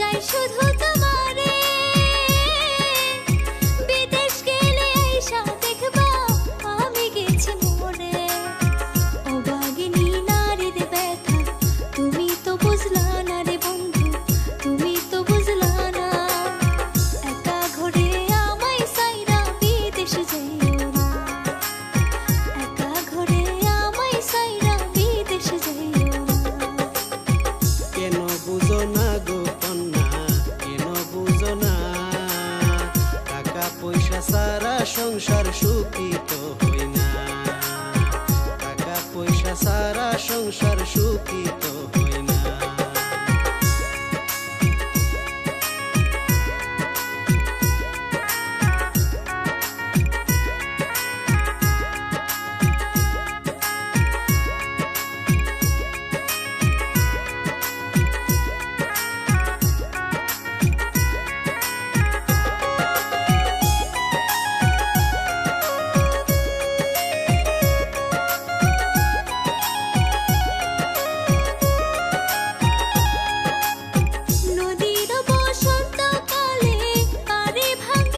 চাই শুধু তোমারে, বিদেশ গেলে আইসা দেখবা আমি গেছি মরে। ও বাগিনী নারীর ব্যথা তুমি তো বুঝলা না রে বন্ধু, তুমি তো বুঝলা না। একা ঘরে আমায় সাইরা বিদেশ যাইও না, একা ঘরে আমায় সাইরা বিদেশ যাইও না। কেন বুঝো না গো কন্যা, কেন বুঝো না? টাকা পয়সা সারা সংসার সুখী